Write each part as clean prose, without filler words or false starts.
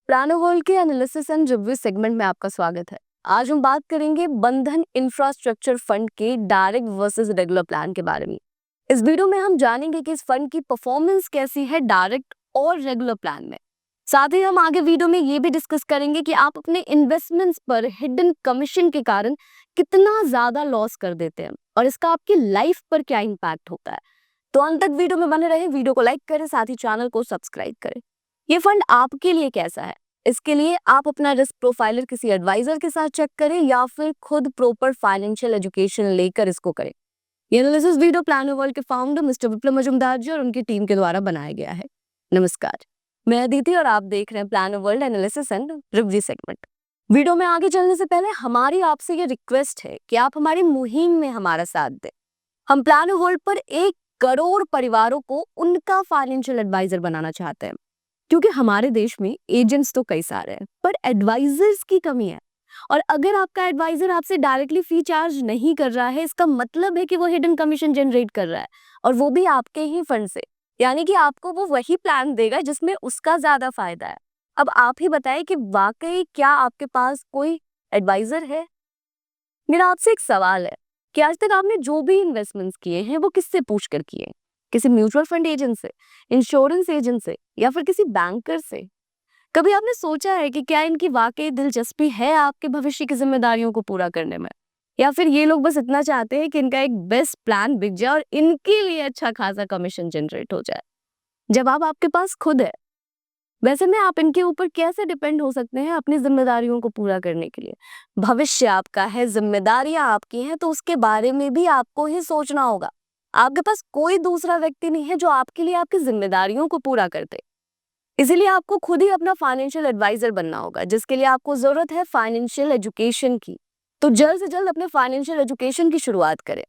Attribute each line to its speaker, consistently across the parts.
Speaker 1: Plano world के analysis and review segment में आपका स्वागत है। आज हम बात करेंगे बंधन इंफ्रास्ट्रक्चर फंड के डायरेक्ट वर्सेस रेगुलर प्लान के बारे में। इस वीडियो में हम जानेंगे कि इस फंड की परफॉर्मेंस कैसी है डायरेक्ट और रेगुलर प्लान में। साथ ही हम आगे वीडियो में ये भी डिस्कस करेंगे कि आप अपने इन्वेस्टमेंट्स पर हिडन कमीशन के कारण कितना ज्यादा लॉस कर देते हैं और इसका आपकी लाइफ पर क्या इम्पैक्ट होता है। तो अंत तक वीडियो में बने रहे, वीडियो को लाइक करें, साथ ही चैनल को सब्सक्राइब करें। ये फंड आपके लिए कैसा है, इसके लिए आप अपना रिस्क प्रोफाइलर किसी एडवाइजर के साथ चेक करें या फिर खुद प्रॉपर फाइनेंशियल एजुकेशन लेकर इसको करें। ये एनालिसिस वीडियो प्लानो वर्ल्ड के फाउंडर मिस्टर विप्लव मजुमदार जी और उनकी टीम के द्वारा बनाया गया है। नमस्कार, मैं अदिति और आप देख रहे हैं plano world analysis and review segment. Video में आगे चलने से पहले हमारी आपसे ये रिक्वेस्ट है कि आप हमारी मुहिम में हमारा साथ दें। हम प्लानो वर्ल्ड पर 1 करोड़ परिवारों को उनका फाइनेंशियल एडवाइजर बनाना चाहते हैं, क्योंकि हमारे देश में एजेंट्स तो कई सारे हैं पर एडवाइजर्स की कमी है। और अगर आपका एडवाइजर आपसे डायरेक्टली फी चार्ज नहीं कर रहा है, इसका मतलब है कि वो हिडन कमीशन जनरेट कर रहा है और वो भी आपके ही फंड से, यानी कि आपको वो वही प्लान देगा जिसमें उसका ज्यादा फायदा है। अब आप ही बताएं कि वाकई क्या आपके पास कोई एडवाइजर है। मेरा आपसे एक सवाल है कि आज तक आपने जो भी इन्वेस्टमेंट्स किए हैं वो किससे पूछ कर किए हैं? किसी म्यूचुअल फंड एजेंट से, इंश्योरेंस एजेंट से या फिर किसी बैंकर से? कभी आपने सोचा है कि क्या इनकी वाकई दिलचस्पी है आपके भविष्य की जिम्मेदारियों को पूरा करने में, या फिर ये लोग बस इतना चाहते हैं कि इनका एक बेस्ट प्लान बिक जाए और इनके लिए अच्छा खासा कमीशन जनरेट हो जाए? जवाब आपके पास खुद है। वैसे में आप इनके ऊपर कैसे डिपेंड हो सकते हैं अपनी जिम्मेदारियों को पूरा करने के लिए? भविष्य आपका है, जिम्मेदारियां आपकी हैं, तो उसके बारे में भी आपको ही सोचना होगा। आपके पास कोई दूसरा व्यक्ति नहीं है जो आपके लिए आपकी जिम्मेदारियों को पूरा कर दे। इसीलिए आपको खुद ही अपना फाइनेंशियल एडवाइजर बनना होगा, जिसके लिए आपको जरूरत है फाइनेंशियल एजुकेशन की। तो जल्द से जल्द अपने फाइनेंशियल एजुकेशन की शुरुआत करें।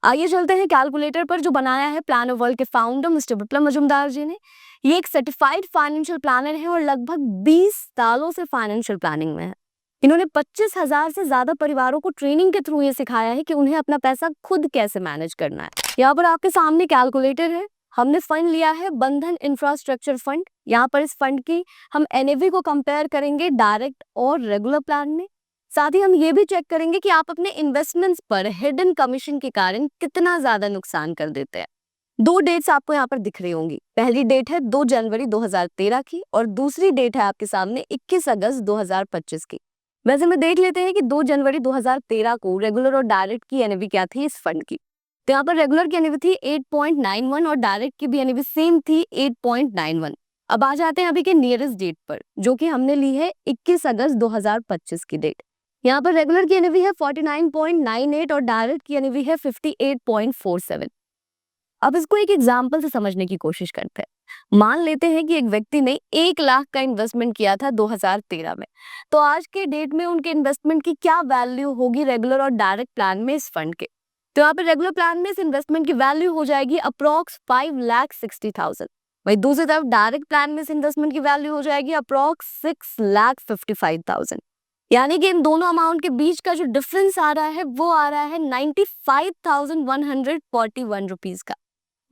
Speaker 1: आइए चलते हैं कैलकुलेटर पर, जो बनाया है प्लानो वर्ल्ड के फाउंडर मिस्टर विप्लव मजुमदार जी ने। ये एक सर्टिफाइड फाइनेंशियल प्लानर है और लगभग 20 सालों से फाइनेंशियल प्लानिंग में है। इन्होंने 25,000 से ज्यादा परिवारों को ट्रेनिंग के थ्रू ये सिखाया है कि उन्हें अपना पैसा खुद कैसे मैनेज करना है। यहाँ पर आपके सामने कैलकुलेटर है। हमने फंड लिया है बंधन इंफ्रास्ट्रक्चर फंड। यहाँ पर इस फंड की हम एनएवी को कंपेयर करेंगे डायरेक्ट और रेगुलर प्लान में। साथ ही हम ये भी चेक करेंगे कि आप अपने इन्वेस्टमेंट्स पर हिडन कमीशन के कारण कितना ज्यादा नुकसान कर देते हैं। 2 डेट्स आपको यहाँ पर दिख रही होंगी। पहली डेट है 2 जनवरी 2013 की और दूसरी डेट है आपके सामने 21 अगस्त 2025 की। वैसे में देख लेते हैं कि 2 जनवरी 2013 को रेगुलर और डायरेक्ट की एनएवी क्या थी इस फंड की। तो यहाँ पर रेगुलर की एनएवी थी 8.91 और डायरेक्ट की भी एनएवी सेम थी 8.91। अब आ जाते हैं अभी के नियरेस्ट डेट पर, जो कि हमने ली है 21 अगस्त 2025 की डेट। यहाँ पर रेगुलर की एनएवी है 49.98 और डायरेक्ट की एनएवी है 58.47। अब इसको एक एग्जाम्पल से समझने की कोशिश करते हैं। मान लेते हैं कि एक व्यक्ति ने 1 लाख का इन्वेस्टमेंट किया था 2013 में, तो आज के डेट में उनके इन्वेस्टमेंट की क्या वैल्यू होगी रेगुलर और डायरेक्ट प्लान में इस फंड के? तो यहाँ पे रेगुलर प्लान में इस इन्वेस्टमेंट की वैल्यू हो जाएगी अप्रॉक्स 5,60,000। वही दूसरी तरफ डायरेक्ट प्लान में इस इन्वेस्टमेंट की वैल्यू हो जाएगी अप्रॉक्स 6,55,000। यानी कि इन दोनों अमाउंट के बीच का जो डिफरेंस आ रहा है वो आ रहा है 95,141 रुपीज का।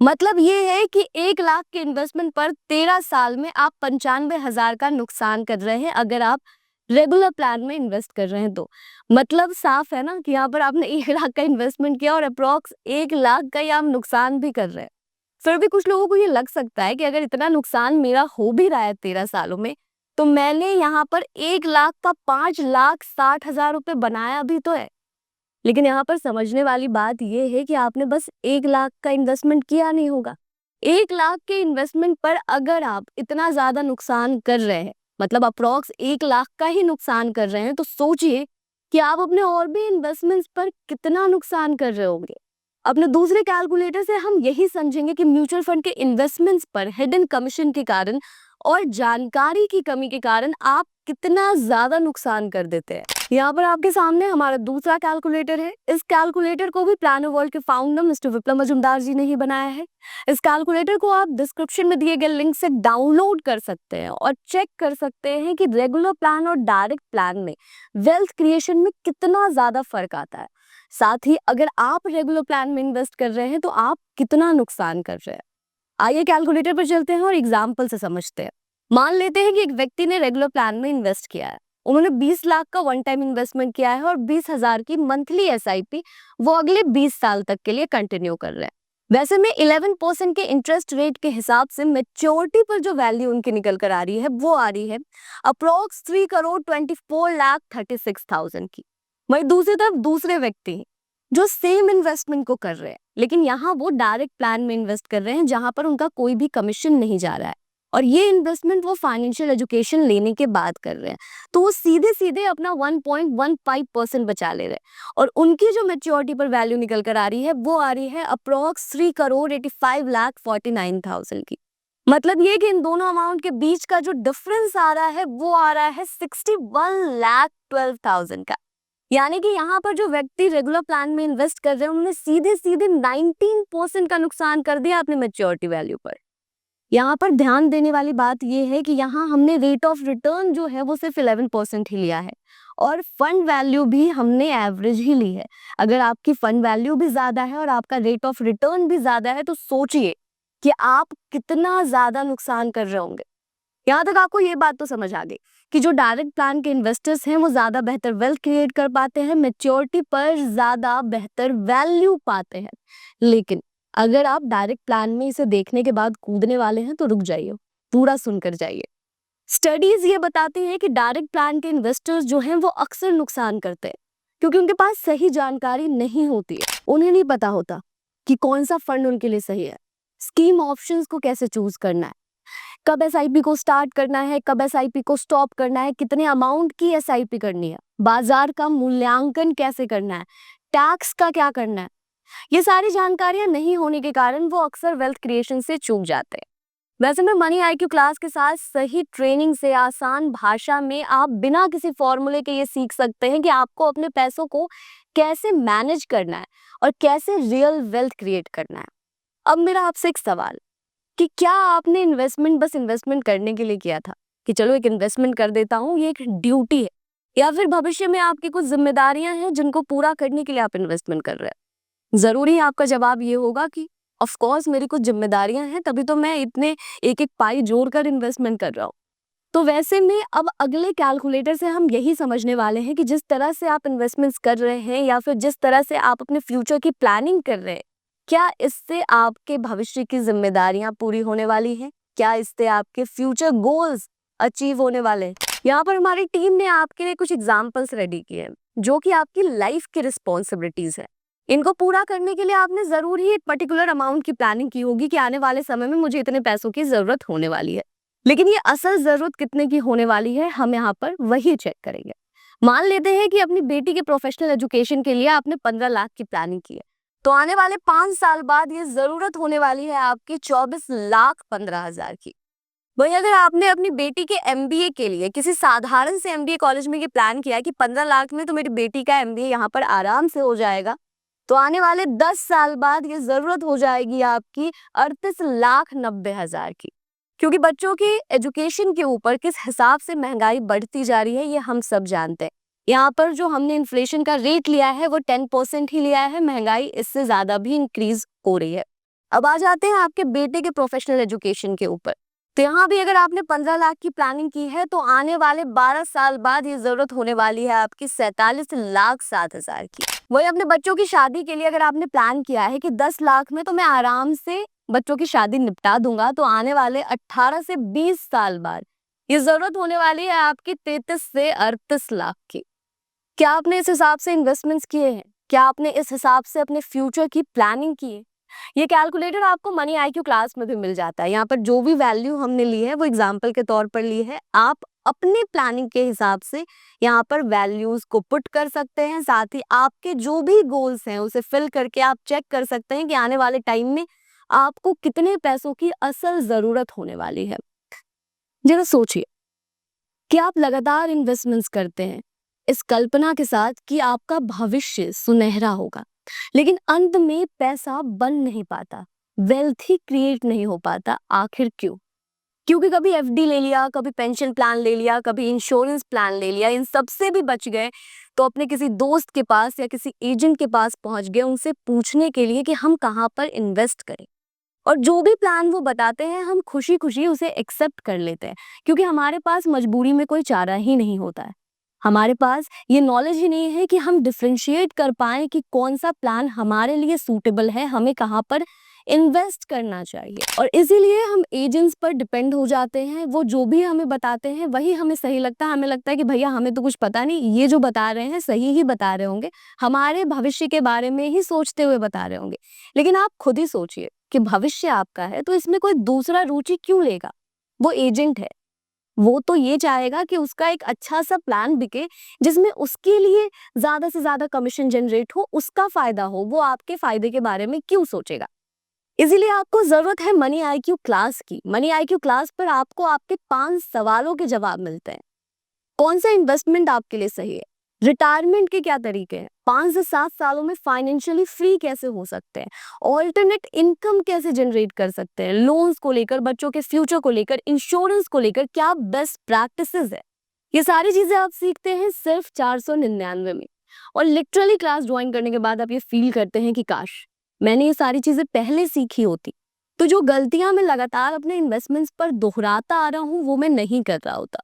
Speaker 1: मतलब ये है कि 1 लाख के इन्वेस्टमेंट पर 13 साल में आप 95,000 का नुकसान कर रहे हैं अगर आप रेगुलर प्लान में इन्वेस्ट कर रहे हैं। तो मतलब साफ है ना कि यहाँ पर आपने 1 लाख का इन्वेस्टमेंट किया और अप्रॉक्स 1 लाख का ही आप नुकसान भी कर रहे हैं। फिर भी कुछ लोगों को ये लग सकता है कि अगर इतना नुकसान मेरा हो भी रहा है 13 सालों में, तो मैंने यहाँ पर 1 लाख का 5,60,000 रुपए बनाया भी तो है। लेकिन यहाँ पर समझने वाली बात यह है कि आपने बस 1 लाख का इन्वेस्टमेंट किया नहीं होगा। 1 लाख के इन्वेस्टमेंट पर अगर आप इतना ज्यादा नुकसान कर रहे हैं, मतलब अप्रॉक्स 1 लाख का ही नुकसान कर रहे हैं, तो सोचिए कि आप अपने और भी इन्वेस्टमेंट्स पर कितना नुकसान कर रहे होंगे। अपने दूसरे कैलकुलेटर से हम यही समझेंगे कि म्यूचुअल फंड के इन्वेस्टमेंट्स पर हिडन कमीशन के कारण और जानकारी की कमी के कारण आप कितना ज्यादा नुकसान कर देते हैं। यहाँ पर आपके सामने हमारा दूसरा कैलकुलेटर है। इस कैलकुलेटर को भी प्लानो वर्ल्ड के फाउंडर मिस्टर विप्लव मजुमदार जी ने ही बनाया है। इस कैलकुलेटर को आप डिस्क्रिप्शन में दिए गए लिंक से डाउनलोड कर सकते हैं और चेक कर सकते हैं कि रेगुलर प्लान और डायरेक्ट प्लान में वेल्थ क्रिएशन में कितना ज्यादा फर्क आता है। साथ ही अगर आप रेगुलर प्लान में इन्वेस्ट कर रहे हैं तो आप कितना नुकसान कर रहे हैं। आइए कैलकुलेटर पर चलते हैं और एग्जाम्पल से समझते हैं। मान लेते हैं कि एक व्यक्ति ने रेगुलर प्लान में इन्वेस्ट किया है, उन्होंने 20 लाख का वन टाइम इन्वेस्टमेंट किया है और 20,000 की मंथली एसआईपी वो अगले 20 साल तक के लिए कंटिन्यू कर रहे हैं। वैसे में 11% के इंटरेस्ट रेट के हिसाब से मेच्योरिटी पर जो वैल्यू उनकी निकल कर आ रही है वो आ रही है अप्रोक्स 3,24,36,000 की। वही दूसरी तरफ दूसरे व्यक्ति हैं जो सेम इन्वेस्टमेंट को कर रहे हैं, लेकिन यहाँ वो डायरेक्ट प्लान में इन्वेस्ट कर रहे हैं जहां पर उनका कोई भी कमीशन नहीं जा रहा है और ये इन्वेस्टमेंट वो फाइनेंशियल एजुकेशन लेने के बाद कर रहे हैं, तो वो सीधे सीधे अपना 1.15% बचा ले रहे हैं और उनकी जो मेच्योरिटी पर वैल्यू निकल कर आ रही है वो आ रही है अप्रोक्स 3,85,49,000 की। मतलब ये कि इन दोनों अमाउंट के बीच का जो डिफरेंस आ रहा है वो आ रहा है 61,12,000 का। यानी कि यहाँ पर जो व्यक्ति रेगुलर प्लान में इन्वेस्ट कर रहे हैं उन्होंने सीधे सीधे 19% का नुकसान कर दिया अपने मेच्योरिटी वैल्यू पर। यहाँ पर ध्यान देने वाली बात यह है कि यहाँ हमने रेट ऑफ रिटर्न जो है वो सिर्फ 11% ही लिया है और फंड वैल्यू भी हमने एवरेज ही ली है। अगर आपकी फंड वैल्यू भी ज्यादा है और आपका रेट ऑफ रिटर्न भी ज्यादा है तो सोचिए कि आप कितना ज्यादा नुकसान कर रहे होंगे। यहाँ तक आपको ये बात तो समझ आ गई कि जो डायरेक्ट प्लान के इन्वेस्टर्स हैं वो ज्यादा बेहतर वेल्थ क्रिएट कर पाते हैं, मेच्योरिटी पर ज्यादा बेहतर वैल्यू पाते हैं। लेकिन अगर आप डायरेक्ट प्लान में इसे देखने के बाद कूदने वाले हैं तो रुक जाइए, पूरा सुनकर जाइए। स्टडीज ये बताती हैं कि डायरेक्ट प्लान के इन्वेस्टर्स जो हैं वो अक्सर नुकसान करते हैं क्योंकि उनके पास सही जानकारी नहीं होती है। उन्हें नहीं पता होता कि कौन सा फंड उनके लिए सही है, स्कीम ऑप्शंस को कैसे चूज करना है, कब एसआईपी को स्टार्ट करना है, कब एसआईपी को स्टॉप करना है, कितने अमाउंट की एसआईपी करनी है, बाजार का मूल्यांकन कैसे करना है, टैक्स का क्या करना है। ये सारी जानकारियां नहीं होने के कारण वो अक्सर वेल्थ क्रिएशन से चूक जाते हैं। वैसे में मनी आईक्यू क्लास के साथ सही ट्रेनिंग से आसान भाषा में आप बिना किसी फॉर्मूले के ये सीख सकते हैं कि आपको अपने पैसों को कैसे मैनेज करना है और कैसे रियल वेल्थ क्रिएट करना है। अब मेरा आपसे एक सवाल कि क्या आपने इन्वेस्टमेंट बस इन्वेस्टमेंट करने के लिए किया था कि चलो एक इन्वेस्टमेंट कर देता हूँ, ये एक ड्यूटी है, या फिर भविष्य में आपकी कुछ जिम्मेदारियां हैं जिनको पूरा करने के लिए आप इन्वेस्टमेंट कर रहे हैं। जरूरी आपका जवाब ये होगा कि ऑफ कोर्स मेरी कुछ जिम्मेदारियां हैं तभी तो मैं इतने एक एक पाई जोड़कर इन्वेस्टमेंट कर रहा हूँ। तो वैसे में अब अगले कैलकुलेटर से हम यही समझने वाले हैं कि जिस तरह से आप इन्वेस्टमेंट्स कर रहे हैं या फिर जिस तरह से आप अपने फ्यूचर की प्लानिंग कर रहे हैं, क्या इससे आपके भविष्य की जिम्मेदारियां पूरी होने वाली हैं? क्या इससे आपके फ्यूचर गोल्स अचीव होने वाले हैं? यहाँ पर हमारी टीम ने आपके लिए कुछ एग्जाम्पल्स रेडी किए हैं जो कि आपकी लाइफ की रिस्पॉन्सिबिलिटीज है। इनको पूरा करने के लिए आपने जरूर ही एक पर्टिकुलर अमाउंट की प्लानिंग की होगी कि आने वाले समय में मुझे इतने पैसों की जरूरत होने वाली है। लेकिन ये असल जरूरत कितने की होने वाली है हम यहाँ पर वही चेक करेंगे। मान लेते हैं कि अपनी बेटी के प्रोफेशनल एजुकेशन के लिए आपने 15 लाख की प्लानिंग की है, तो आने वाले 5 साल बाद ये जरूरत होने वाली है आपकी 24,15,000 की। वहीं अगर आपने अपनी बेटी के एमबीए के लिए किसी साधारण से एमबीए कॉलेज में ये प्लान किया कि 15 लाख में तो मेरी बेटी का एमबीए यहाँ पर आराम से हो जाएगा, तो आने वाले 10 साल बाद ये जरूरत हो जाएगी आपकी 38,90,000 की। क्योंकि बच्चों की एजुकेशन के ऊपर किस हिसाब से महंगाई बढ़ती जा रही है ये हम सब जानते हैं। यहाँ पर जो हमने इन्फ्लेशन का रेट लिया है वो 10% ही लिया है, महंगाई इससे ज्यादा भी इंक्रीज हो रही है। अब आ जाते हैं आपके बेटे के प्रोफेशनल एजुकेशन के ऊपर। तो यहाँ भी अगर आपने 15 लाख की प्लानिंग की है तो आने वाले 12 साल बाद ये जरूरत होने वाली है आपकी 47,07,000 की। वही अपने बच्चों की शादी के लिए अगर आपने प्लान किया है कि 10 लाख में तो मैं आराम से बच्चों की शादी निपटा दूंगा, तो आने वाले 18 से 20 साल बाद ये जरूरत होने वाली है आपकी 33 से 38 लाख की। क्या आपने इस हिसाब से इन्वेस्टमेंट्स किए हैं? क्या आपने इस हिसाब से अपने फ्यूचर की प्लानिंग की है? ये कैलकुलेटर आपको मनी आईक्यू क्लास में भी मिल जाता है। यहाँ पर जो भी वैल्यू हमने ली है वो एग्जाम्पल के तौर पर ली है, आप अपने प्लानिंग के हिसाब से यहाँ पर वैल्यूज को पुट कर सकते हैं। साथ ही आपके जो भी गोल्स हैं उसे फिल करके आप चेक कर सकते हैं कि आने वाले टाइम में आपको कितने पैसों की असल जरूरत होने वाली है। जरा सोचिए कि आप लगातार इन्वेस्टमेंट्स करते हैं इस कल्पना के साथ कि आपका भविष्य सुनहरा होगा, लेकिन अंत में पैसा बन नहीं पाता, वेल्थ ही क्रिएट नहीं हो पाता। आखिर क्यों? क्योंकि कभी एफडी ले लिया, कभी पेंशन प्लान ले लिया, कभी इंश्योरेंस प्लान ले लिया, इन सब से भी बच गए तो अपने किसी दोस्त के पास या किसी एजेंट के पास पहुंच गए उनसे पूछने के लिए कि हम कहाँ पर इन्वेस्ट करें। और जो भी प्लान वो बताते हैं हम खुशी-खुशी उसे एक्सेप्ट कर लेते हैं, क्योंकि हमारे पास मजबूरी में कोई चारा ही नहीं होता है। हमारे पास ये नॉलेज ही नहीं है कि हम डिफरेंशिएट कर पाएँ कि कौन-सा प्लान हमारे लिए सूटेबल है, हमें कहाँ पर इन्वेस्ट करना चाहिए। और इसीलिए हम एजेंट्स पर डिपेंड हो जाते हैं, वो जो भी हमें बताते हैं वही हमें सही लगता है। हमें लगता है कि भैया हमें तो कुछ पता नहीं, ये जो बता रहे हैं सही ही बता रहे होंगे, हमारे भविष्य के बारे में ही सोचते हुए बता रहे होंगे। लेकिन आप खुद ही सोचिए कि भविष्य आपका है तो इसमें कोई दूसरा रुचि क्यों लेगा? वो एजेंट है, वो तो ये चाहेगा कि उसका एक अच्छा-सा प्लान बिके, जिसमें उसके लिए ज़्यादा से ज़्यादा कमीशन जनरेट हो, उसका फ़ायदा हो, वो आपके फ़ायदे के बारे में क्यों सोचेगा? इसीलिए आपको ज़रूरत है मनी आईक्यू क्लास की। मनी आईक्यू क्लास पर आपको आपके 5 सवालों के जवाब मिलते हैं। कौन सा इन्वेस्टमेंट आपके लिए सही है? रिटायरमेंट के क्या तरीके हैं? 5 से 7 सालों में फाइनेंशियली फ्री कैसे हो सकते हैं? ऑल्टरनेट इनकम कैसे जनरेट कर सकते हैं? लोन्स को लेकर, बच्चों के फ्यूचर को लेकर, इंश्योरेंस को लेकर क्या बेस्ट प्रैक्टिसेस है? ये सारी चीज़ें आप सीखते हैं सिर्फ 499 में। और लिटरली क्लास ज्वाइन करने के बाद आप ये फील करते हैं कि काश मैंने ये सारी चीज़ें पहले सीखी होती, तो जो गलतियाँ मैं लगातार अपने इन्वेस्टमेंट्स पर दोहराता आ रहा हूँ, वो मैं नहीं कर रहा होता।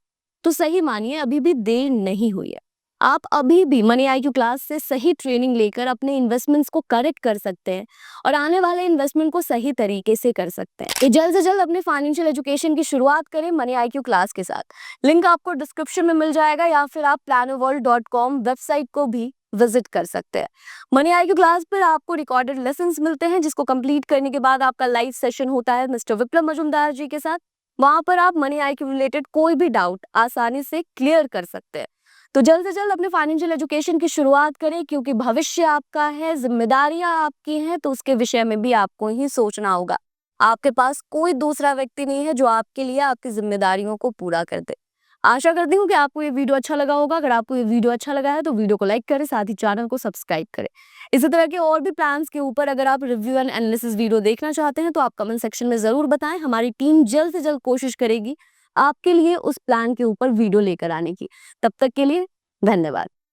Speaker 1: तो सही मानिए अभी भी देर नहीं हुई है। आप अभी भी मनी आईक्यू क्लास से सही ट्रेनिंग लेकर अपने इन्वेस्टमेंट्स को करेक्ट कर सकते हैं और आने वाले इन्वेस्टमेंट को सही तरीके से कर सकते हैं। ये जल्द से जल्द अपने फाइनेंशियल एजुकेशन की शुरुआत करें मनी आईक्यू क्लास के साथ। लिंक आपको डिस्क्रिप्शन में मिल जाएगा या फिर आप planoworld.com वेबसाइट को भी विजिट कर सकते हैं। मनी आईक्यू क्लास पर आपको रिकॉर्डेड लेसन्स मिलते हैं, जिसको कंप्लीट करने के बाद आपका लाइव सेशन होता है मिस्टर विप्लव मजूमदार जी के साथ। वहां पर आप मनी आईक्यू रिलेटेड कोई भी डाउट आसानी से क्लियर कर सकते हैं। तो जल्द से जल्द अपने फाइनेंशियल एजुकेशन की शुरुआत करें, क्योंकि भविष्य आपका है, जिम्मेदारियां आपकी हैं, तो उसके विषय में भी आपको ही सोचना होगा। आपके पास कोई दूसरा व्यक्ति नहीं है जो आपके लिए आपकी जिम्मेदारियों को पूरा कर दे। आशा करती हूँ कि आपको ये वीडियो अच्छा लगा होगा। अगर आपको ये वीडियो अच्छा लगा है तो वीडियो को लाइक करें, साथ ही चैनल को सब्सक्राइब करें। इसी तरह के और भी प्लान्स के ऊपर अगर आप रिव्यू एंड एनालिसिस वीडियो देखना चाहते हैं तो आप कमेंट सेक्शन में जरूर बताएं। हमारी टीम जल्द से जल्द कोशिश करेगी आपके लिए उस प्लान के ऊपर वीडियो लेकर आने की। तब तक के लिए धन्यवाद।